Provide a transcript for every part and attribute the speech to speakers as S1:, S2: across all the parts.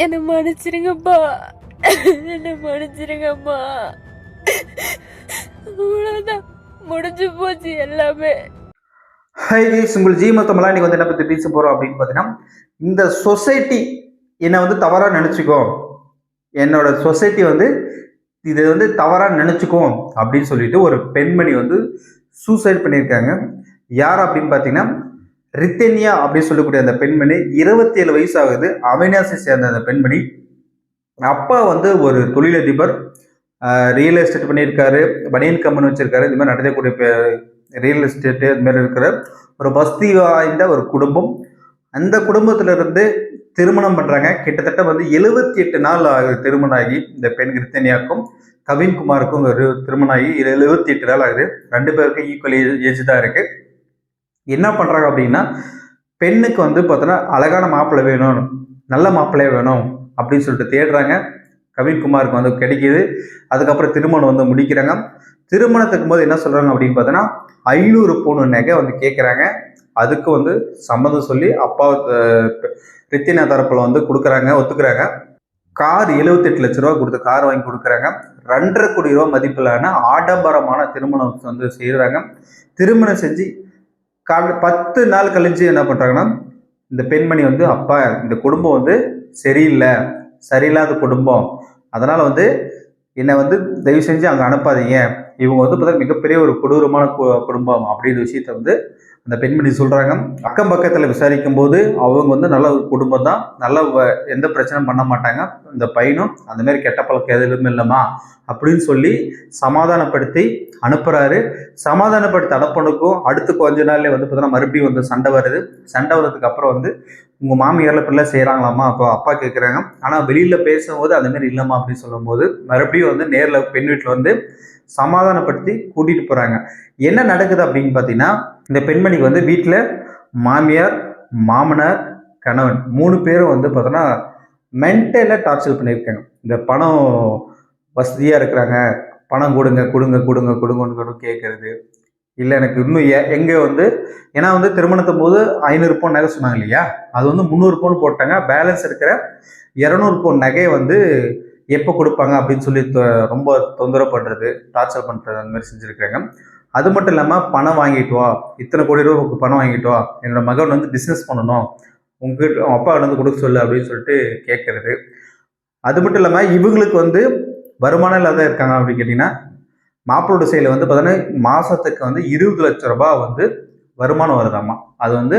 S1: என்ன மன்னிச்சிருங்கப்பா, என்ன மன்னிச்சிருங்கம்மா. அவ்வளவுதான், முடிஞ்சு போச்சு எல்லாமே.
S2: ஹை கைஸ், உங்கள் ஜி மொத்தமெல்லாம் இன்னைக்கு வந்து என்ன பற்றி பேச போகிறோம் அப்படின்னு பார்த்தீங்கன்னா, இந்த சொசைட்டி என்னை வந்து தவறாக நினச்சிக்கோ, என்னோட சொசைட்டி வந்து இதை வந்து தவறாக நினச்சிக்கும் அப்படின்னு சொல்லிட்டு ஒரு பெண்மணி வந்து சூசைட் பண்ணியிருக்காங்க. யார் அப்படின்னு பார்த்தீங்கன்னா, ரித்தன்யா அப்படின்னு சொல்லக்கூடிய அந்த பெண்மணி 27 வயசு ஆகுது. அவினாசி சேர்ந்த அந்த பெண்மணி. அப்பா வந்து ஒரு தொழிலதிபர், ரியல் எஸ்டேட் பண்ணியிருக்காரு, பனியன் கம்பெனி வச்சிருக்காரு. இந்த மாதிரி நடத்தக்கூடிய ரியல் எஸ்டேட்டு இது மாதிரி இருக்கிற ஒரு வசதி வாய்ந்த ஒரு குடும்பம். அந்த குடும்பத்திலிருந்து திருமணம் பண்ணுறாங்க. கிட்டத்தட்ட வந்து 78 நாள் ஆகுது திருமணம் ஆகி. இந்த பெண் கிருத்தனியாக்கும் கவின்குமாருக்கும் ஒரு திருமணம் ஆகி 78 நாள் ஆகுது. 2 பேருக்கும் ஈக்குவல் ஏஜ் தான் இருக்குது. என்ன பண்ணுறாங்க அப்படின்னா, பெண்ணுக்கு வந்து பார்த்தோன்னா அழகான மாப்பிள்ளை வேணும், நல்ல மாப்பிள்ளையே வேணும் அப்படின்னு சொல்லிட்டு தேடுறாங்க. கவின்குமாருக்கு வந்து கிடைக்கிது. அதுக்கப்புறம் திருமணம் வந்து முடிக்கிறாங்க. திருமணத்துக்கு போது என்ன சொல்கிறாங்க அப்படின்னு பார்த்தோன்னா, 500 பவுன் நகை வந்து கேட்குறாங்க. அதுக்கு வந்து சம்மதம் சொல்லி அப்பா ரித்தினா தரப்பில் வந்து கொடுக்குறாங்க, ஒத்துக்கிறாங்க. கார் 78 லட்ச ரூபா கொடுத்து கார் வாங்கி கொடுக்குறாங்க. 2.5 கோடி ரூபா மதிப்பிலான ஆடம்பரமான திருமணம் வந்து செய்கிறாங்க. திருமணம் செஞ்சு 10 நாள் கழிஞ்சு என்ன பண்ணுறாங்கன்னா, இந்த பெண்மணி வந்து அப்பா இந்த குடும்பம் வந்து சரியில்லை, சரியில்லாத குடும்பம், அதனால் வந்து என்னை வந்து தயவு செஞ்சு அங்கே அனுப்பாதீங்க, இவங்க வந்து பார்த்தா மிகப்பெரிய ஒரு கொடூரமான குடும்பம் அப்படின்ற விஷயத்த வந்து அந்த பெண்மணி சொல்கிறாங்க. அக்கம் பக்கத்தில் விசாரிக்கும் போது அவங்க வந்து நல்ல ஒரு குடும்பம் தான், நல்ல எந்த பிரச்சனையும் பண்ண மாட்டாங்க, இந்த பையனும் அந்த மாதிரி கெட்ட பழக்கம் எதுவும் இல்லைம்மா அப்படின்னு சொல்லி சமாதானப்படுத்தி அனுப்புகிறாரு. சமாதானப்படுத்தி அனுப்பினுக்கும் அடுத்து கொஞ்ச நாள்லேயே வந்து பார்த்தீங்கன்னா மறுபடியும் வந்து சண்டை வருது. சண்டை வர்றதுக்கு அப்புறம் வந்து உங்கள் மாமியாரில் பிள்ளை செய்கிறாங்களாம்மா அப்போ அப்பா கேட்குறாங்க. ஆனால் வெளியில் பேசும்போது அந்தமாரி இல்லைம்மா அப்படின்னு சொல்லும்போது மறுபடியும் வந்து நேரில் பெண் வீட்டில் வந்து சமாதானப்படுத்தி கூட்டிகிட்டு போகிறாங்க. என்ன நடக்குது அப்படின்னு பார்த்தீங்கன்னா, இந்த பெண்மணிக்கு வந்து வீட்டில் மாமியார், மாமனார், கணவன் 3 பேரும் வந்து பார்த்தோன்னா மென்டலாக டார்ச்சர் பண்ணியிருக்காங்க. இந்த பணம் வசதியாக இருக்கிறாங்க, பணம் கொடுங்க கொடுங்க கொடுங்க கொடுங்கன்னு கேட்கறது. இல்லை எனக்கு இன்னும் எங்கே வந்து ஏன்னா வந்து திருமணத்தும் போது 500 பவுன் நகை சொன்னாங்க இல்லையா, அது வந்து 300 பவுன் போட்டாங்க. பேலன்ஸ் இருக்கிற 200 பவுன் நகையை வந்து எப்போ கொடுப்பாங்க அப்படின்னு சொல்லி ரொம்ப தொந்தரவு பண்ணுறது, டார்ச்சர் பண்ணுறது, அந்த மாதிரி செஞ்சுருக்காங்க. அது மட்டும் இல்லாமல் பணம் வாங்கிட்டு வா, இத்தனை கோடி ரூபாய்க்கு பணம் வாங்கிட்டு வா, என்னோட மகன் வந்து பிஸ்னஸ் பண்ணணும், உங்ககிட்ட அப்பா வந்து கொடுக்க சொல்லு அப்படின்னு சொல்லிட்டு கேட்கறது. அது மட்டும் இல்லாமல் இவங்களுக்கு வந்து வருமானம் இல்லாத இருக்காங்க அப்படின்னு கேட்டிங்கன்னா, மாப்பிளோட சைடில் வந்து பார்த்தீங்கன்னா மாதத்துக்கு வந்து 20 லட்ச ரூபாய் வந்து வருமானம் வருதாம்மா. அது வந்து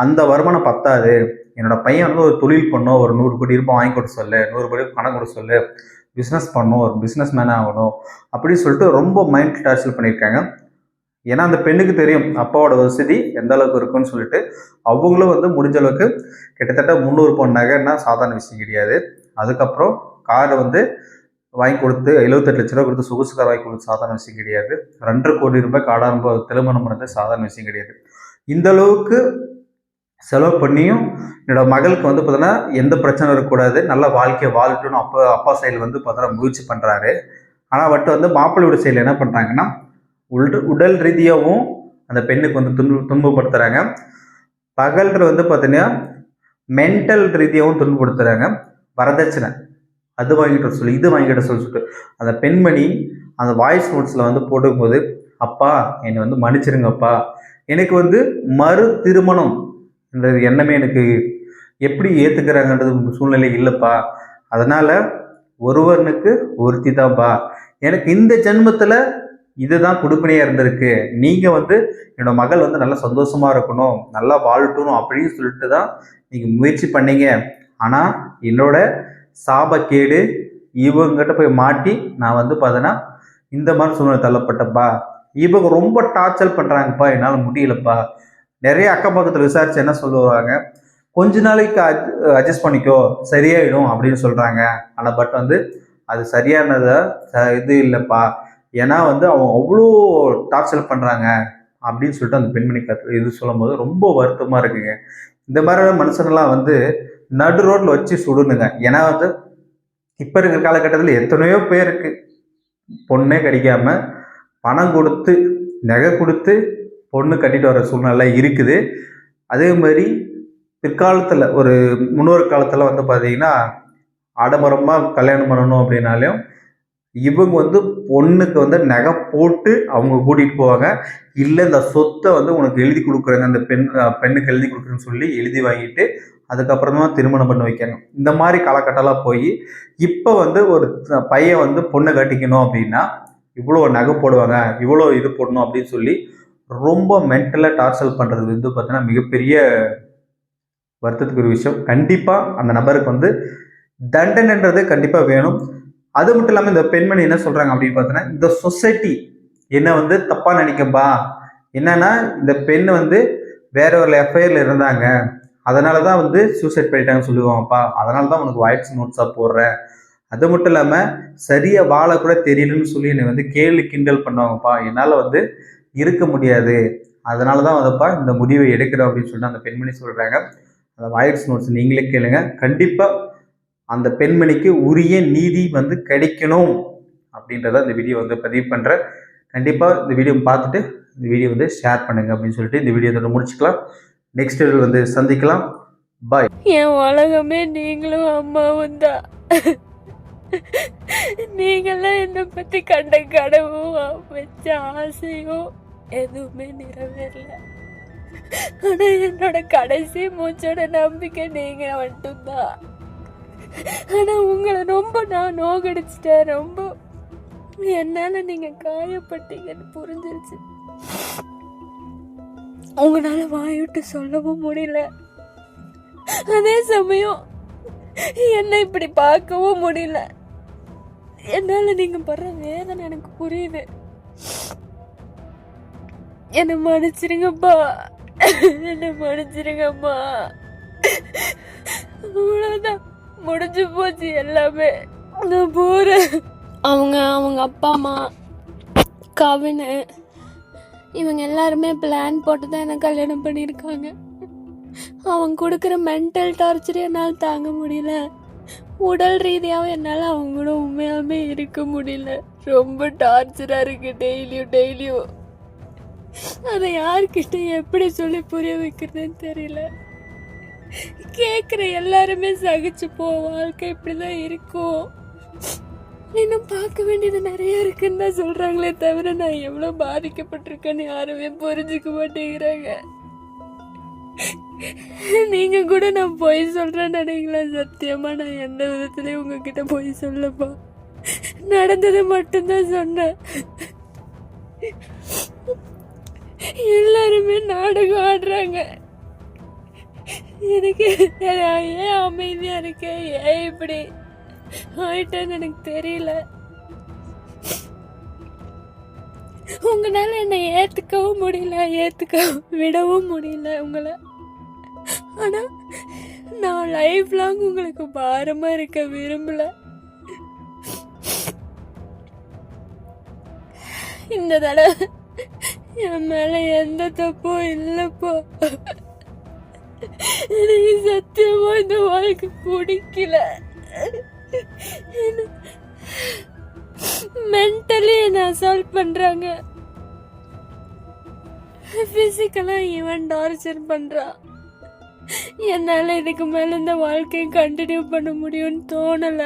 S2: அந்த வருமானம் பத்தாது, என்னோட பையன் வந்து ஒரு தொழில் பண்ணும், ஒரு 100 கோடி ரூபாய் வாங்கி கொடுக்க சொல்லு, 100 கோடி பணம் கொடுக்க சொல்லு, பிஸ்னஸ் பண்ணும், ஒரு பிஸ்னஸ் மேன் ஆகணும் அப்படின்னு சொல்லிட்டு ரொம்ப மைண்ட் டார்ச்சர் பண்ணியிருக்காங்க. ஏன்னா அந்த பெண்ணுக்கு தெரியும் அப்பாவோட வசதி எந்த அளவுக்கு இருக்குன்னு சொல்லிட்டு அவங்களும் வந்து முடிஞ்ச அளவுக்கு கிட்டத்தட்ட 300 பவுன் நகைன்னா சாதாரண விஷயம் கிடையாது. அதுக்கப்புறம் கார் வந்து வாங்கி கொடுத்து 78 லட்ச ரூபா கொடுத்து சொகுசு கார் வாங்கி கொடுத்து சாதாரண விஷயம் கிடையாது. 2.5 கோடி ரூபாய் ஆடம்பர திருமணம் பண்ணது சாதாரண விஷயம் கிடையாது. இந்த அளவுக்கு செலவு பண்ணியும் என்னோட மகளுக்கு வந்து பார்த்தோன்னா எந்த பிரச்சனை இருக்கக்கூடாது, நல்ல வாழ்க்கையை வாழட்டும்னு அப்பா சைடில் வந்து பார்த்தோன்னா முயற்சி பண்ணுறாரு. ஆனால் பட் வந்து மாப்பிள்ளையோட சைடில் என்ன பண்ணுறாங்கன்னா, உடல் ரீதியாகவும் அந்த பெண்ணுக்கு வந்து துன்பப்படுத்துகிறாங்க. பகல்ற வந்து பார்த்தீங்கன்னா மென்டல் ரீதியாகவும் துன்பப்படுத்துகிறாங்க. வரதட்சணை அது வாங்கிட்டு சொல்லி இது வாங்கிட்ட சொல்லிட்டு அந்த பெண்மணி அந்த வாய்ஸ் நோட்ஸில் வந்து போடும்போது, அப்பா என்னை வந்து மன்னிச்சிருங்கப்பா, எனக்கு வந்து மறு திருமணம் என்றது எண்ணமே எனக்கு எப்படி ஏற்றுக்கிறாங்கன்றது சூழ்நிலை இல்லைப்பா, அதனால் ஒருவனுக்கு ஒருத்தி தான்ப்பா, எனக்கு இந்த ஜென்மத்தில் இதுதான் கொடுப்பனையாக இருந்திருக்கு, நீங்கள் வந்து என்னோட மகள் வந்து நல்லா சந்தோஷமாக இருக்கணும், நல்லா வாழட்டணும் அப்படின்னு சொல்லிட்டு தான் நீங்கள் முயற்சி பண்ணீங்க. ஆனால் என்னோட சாபக்கேடு இவங்ககிட்ட போய் மாட்டி நான் வந்து பார்த்தேன்னா இந்த மாதிரி சூழ்நிலை தள்ளப்பட்டப்பா, இவங்க ரொம்ப டார்ச்சர் பண்ணுறாங்கப்பா, என்னால் முடியலப்பா. நிறைய அக்கம் பக்கத்தில் விசாரிச்சு என்ன சொல்லுவாங்க, கொஞ்ச நாளைக்கு அட்ஜஸ்ட் பண்ணிக்கோ சரியாயிடும் அப்படின்னு சொல்கிறாங்க. ஆனால் பட் வந்து அது சரியானதா இது இல்லைப்பா, ஏன்னா வந்து அவங்க அவ்வளோ டார்ச்சர் பண்ணுறாங்க அப்படின்னு சொல்லிட்டு அந்த பெண்மணி இது சொல்லும் போது ரொம்ப வருத்தமாக இருக்குங்க. இந்த மாதிரி மனுஷங்கள்லாம் வந்து நடு ரோட்டில் வச்சு சுடணுங்க. ஏன்னா வந்து இப்போ இருக்கிற காலகட்டத்தில் எத்தனையோ பேருக்கு பொண்ணே கிடைக்காம பணம் கொடுத்து நகை கொடுத்து பொண்ணு கட்டிட்டு வர சூழ்நிலை இருக்குது. அதே மாதிரி பிற்காலத்தில் ஒரு முன்னொரு காலத்தில் வந்து பார்த்தீங்கன்னா ஆடம்பரமாக கல்யாணம் பண்ணணும் அப்படின்னாலையும் இவங்க வந்து பொண்ணுக்கு வந்து நகை போட்டு அவங்க கூட்டிகிட்டு போவாங்க. இல்லை இந்த சொத்தை வந்து உனக்கு எழுதி கொடுக்குறேங்க, அந்த பெண்ணுக்கு எழுதி கொடுக்குறேன்னு சொல்லி எழுதி வாங்கிட்டு அதுக்கப்புறமா திருமணம் பண்ண வைக்காங்க. இந்த மாதிரி காலகட்டம்லாம் போய் இப்போ வந்து ஒரு பையன் வந்து பொண்ணை கட்டிக்கணும் அப்படின்னா இவ்வளோ நகை போடுவாங்க, இவ்வளோ இது போடணும் அப்படின்னு சொல்லி ரொம்ப மென்டலாக டார்ச்சர் பண்ணுறது வந்து பார்த்தீங்கன்னா மிகப்பெரிய வருத்தத்துக்கு ஒரு விஷயம். கண்டிப்பாக அந்த நபருக்கு வந்து தண்டனைன்றது கண்டிப்பாக வேணும். அது மட்டும் இல்லாமல் இந்த பெண்மணி என்ன சொல்கிறாங்க அப்படின்னு பார்த்தீங்கன்னா, இந்த சொசைட்டி என்ன வந்து தப்பாக நினைக்கப்பா, என்னன்னா இந்த பெண் வந்து வேற ஒரு எஃப்ஐஆரில் இருந்தாங்க, அதனால தான் வந்து சூசைட் பண்ணிட்டாங்கன்னு சொல்லுவாங்கப்பா, அதனால தான் உனக்கு வாய்ஸ் நோட்ஸாக போடுறேன். அது மட்டும் இல்லாமல் சரியாக வாழ கூட தெரியலன்னு சொல்லி என்னை வந்து கேலி கிண்டல் பண்ணுவாங்கப்பா, என்னால் வந்து இருக்க முடியாது, அதனால தான் வந்துப்பா இந்த முடிவை எடுக்கிறோம் அப்படின்னு சொல்லிட்டு அந்த பெண்மணி சொல்கிறாங்க. அந்த வாய்ஸ் நோட்ஸ் நீங்களே கேளுங்க. கண்டிப்பாக அந்த பெண்மணிக்கு உரிய நீதி வந்து கிடைக்கணும் அப்படின்றத இந்த வீடியோ வந்து பதிவு பண்ணுறேன். கண்டிப்பாக இந்த வீடியோ பார்த்துட்டு இந்த வீடியோ வந்து ஷேர் பண்ணுங்கள் அப்படின்னு சொல்லிட்டு இந்த வீடியோ இதோட முடிச்சுக்கலாம். நெக்ஸ்ட் வீடியோ வந்து சந்திக்கலாம். பாய்.
S1: என் உலகமே நீங்களும் அம்மாவும் தான். நீங்களாம் என்னை பத்தி கண்ட கனவும் வச்ச ஆசையும் எதுவுமே நிறைவேறல. ஆனா என்னோட கடைசி மூச்சோட நம்பிக்கை நீங்க மட்டும்தான். ஆனா உங்களை ரொம்ப நான் நோகடிச்சிட்டேன். ரொம்ப என்னால நீங்க காயப்பட்டீங்கன்னு புரிஞ்சிருச்சு. உங்களால வாய்விட்டு சொல்லவும் முடியல, அதே சமயம் என்ன இப்படி பார்க்கவும் முடியல. என்னால நீங்க படுற வேதனை எனக்கு புரியுது. என்னை மன்னிச்சிருங்கப்பா, என்னை மன்னிச்சிருங்கம்மா. அவ்வளவுதான், முடிஞ்சு போச்சு எல்லாமே. நான் போறேன். அவங்க அப்பா அம்மா கவின் இவங்க எல்லாருமே பிளான் போட்டு தான் என்ன கல்யாணம் பண்ணியிருக்காங்க. அவங்க கொடுக்குற மென்டல் டார்ச்சர் என்னால் தாங்க முடியல. உடல் ரீதியாகவும் என்னால் அவங்க கூட உண்மையாலுமே இருக்க முடியல. ரொம்ப டார்ச்சராக இருக்கு டெய்லியும். அதை யார்கிட்ட எப்படி சொல்லி புரிய வைக்கிறதுன்னு தெரியல. கேட்குற எல்லாருமே சகிச்சு போ, வாழ்க்கை இப்படிதான் இருக்கும், இன்னும் பார்க்க வேண்டியது நிறைய இருக்குன்னு தான் சொல்றாங்களே தவிர நான் எவ்வளவு பாதிக்கப்பட்டிருக்கேன்னு யாருமே புரிஞ்சுக்க மாட்டேங்கிறாங்க. நீங்க கூட நான் பொய் சொல்றேன்னு நினைக்கல. சத்தியமா நான் எந்த விதத்துலயும் உங்ககிட்ட பொய் சொல்லப்பா, நடந்தது மட்டும்தான் சொன்னேன். எல்லாருமே நாடகம் ஆடுறாங்க. எனக்கு ஏன் அமைதியா இருக்கேன், ஏன் இப்படி ஆயிட்டேன்னு எனக்கு தெரியல. உங்களால என்னை ஏத்துக்கவும் முடியல, விடவும் முடியல உங்களை. ஆனா நான் லைஃப் லாங் உங்களுக்கு பாரமா இருக்க விரும்பல. இந்த தடவை என் மேல எந்த தப்பும் இல்லப்போ. எனக்கு சத்தியமா இந்த வாழ்க்கை பிடிக்கல. மென்டலி என்ன அசால்ட் பண்றாங்க, பிசிக்கலா ஈவன் டார்ச்சர் பண்றான். என்னால இதுக்கு மேல இந்த வாழ்க்கையை கண்டினியூ பண்ண முடியும்னு தோணல.